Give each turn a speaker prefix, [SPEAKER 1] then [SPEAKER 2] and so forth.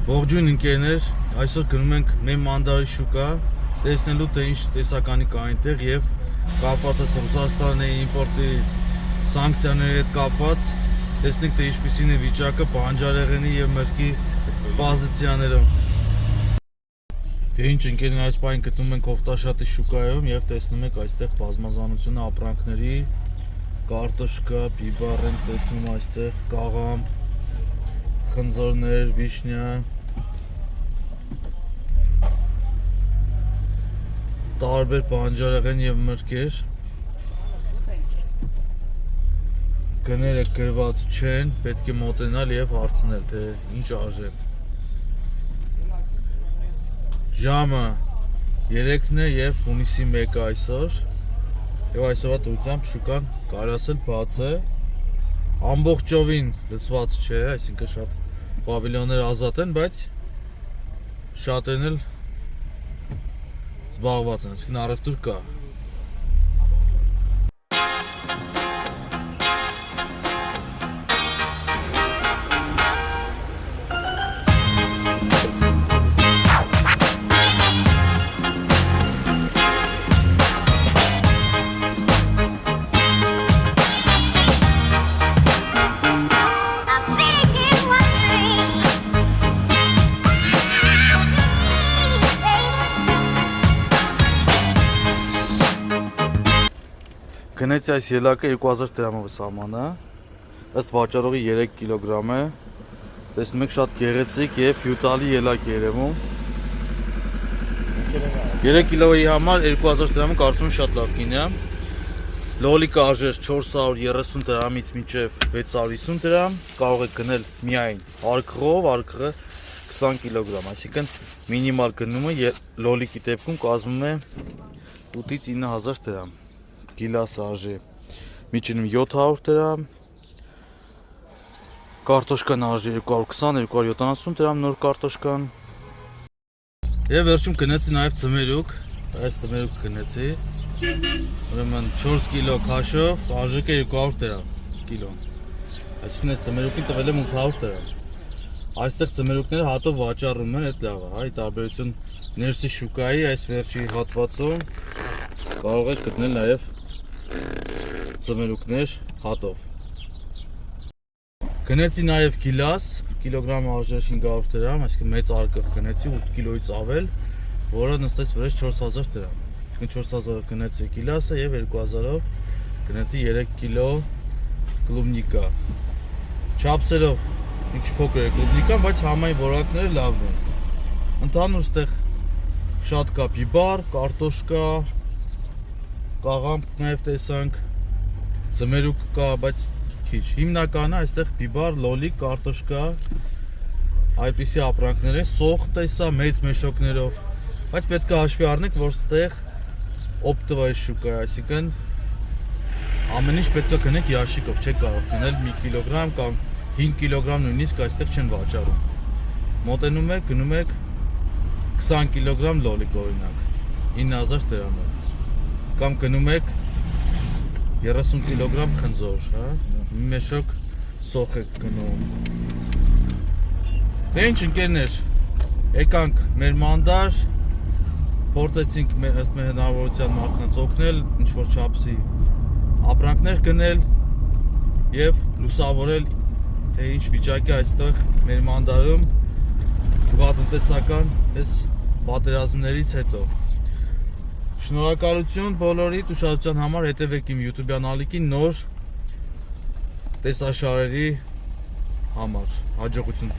[SPEAKER 1] Ողջույն ընկերներ, այսօր գնում ենք մեր մանդարի շուկա, տեսնելու թե ինչ տեսականի կա այնտեղ եւ կապված է Ռուսաստանի իմպորտի սանկցիաների հետ կապված, տեսնենք թե ինչպիսին է վիճակը բանջարեղենի եւ մրգի պոզիցիաներով։ Դե ինչ ընկերներ, այս պահին գտնում ենք Հովտաշատի շուկայում եւ տեսնում եք այստեղ բազմազանությունը ապրանքների, կարտոշկա, բիբար ենք տեսնում այստեղ, կաղամ, խնձորներ, վիշնյա, տարբեր բանջարեղեն եւ մրգեր։ Գները գրված չեն, պետք է մոտենալ եւ հարցնել թե ինչ արժեն։ Ժամը 3-ն է եւ հունիսի 1-ը այսօր։ Եվ այսօրվա դրությամբ շուկան կարելի ասել բաց է։ Ամբողջովին լցված չէ, այսինքն շատ պավիլյոններ ազատ են, բայց շատերն էլ զբաղված են, այսինքն առևտուր կա։ Գնեցի այս ելակը 2000 դրամով է սահմանը, ըստ վաճառողի 3 կիլոգրամ է, տեսնում եք շատ գեղեցիկ և հյութալի ելակ է երևում։ 3 կիլոյի համար 2000 դրամը կարծում եմ շատ լավ գին է։ Լոլիկը արժեր 430 դրամից մինչև 650 դրամ, կարող եք գնել միայն արկղով, արկղը 20 կիլոգրամ, այսինքն մինիմալ գնումը լոլիկի դեպքում կազմում է 8-ից 9000 դրամ։ Գիլասը արժի միջինում 700 դրամ, կարտոշկան արժի 220-270 դրամ նոր կարտոշկան։ Եվ վերջում գնեցի նաև ծմերուկ, այս ծմերուկ գնեցի, ուրեմն 4 կիլո քաշով արժեքը 200 դրամ կիլոն, այսինքն այս ծմերուկին տվել եմ 800 դրամ։ Այստեղ ծմերուկները հատով վաճառում են, այդ լավ է, հա, ի տարբերություն ներսի շուկայի այս վերջի հատվածում կարող եք գտնել նաև ծմերուկներ հատով։ Գնեցի նաև գիլաս, կիլոգրամը արժեր 500 դրամ, այսինքն մեծ արկղ գնեցի 8 կիլոից ավել, որը նստեց վրեջ 4000 դրամ։ Այսինքն 4000-ով գնեցի գիլասը եւ 2000-ով գնեցի 3 կիլո կլուբնիկա։ Չափսերով մի քիչ փոքր է կլուբնիկան, բայց համային որակները լավն են։ Ընդհանուր ստեղ շատ կա բիբար, կարտոշկա, կաղամ նաև տեսանք, ծմերուկ կա, բայց քիչ։ Հիմնականը այստեղ բիբար, լոլիկ, կարտոշկա, այդպիսի ապրանքներ են, սոխ տեսա մեծ մեշոկներով, բայց պետք է հաշվի առնենք, որ ստեղ օպտիվայի շուկա է, այսինքն ամեն ինչ պետք է գնեք ящикով, չեք կարող գնել 1 կիլոգրամ կամ 5 կիլոգրամ նույնիսկ այստեղ չեն վաճառում։ Մոտենում եք, գնում եք 20 կիլոգրամ լոլիկ օրինակ 9000 դրամով։ Կամ գնում եք 30 կիլոգրամ խնձոր, հա, մի մեշոկ սոխ եք գնում։ Դե ինչ ընկերներ, եկանք մեր մանդար, փորձեցինք ըստ մեր հնարավորության մարդկանց օգնել, ինչ-որ չափսի ապրանքներ գնել եւ լուսավորել, թե ինչ վիճակի այստեղ մեր մանդարում գյուղատնտեսական այս պատերազմներից հետո։ Շնորհակալություն բոլորիդ ուշադրության համար, հետևեք իմ YouTube-յան ալիքին նոր տեսաշարերի համար, հաջողություն։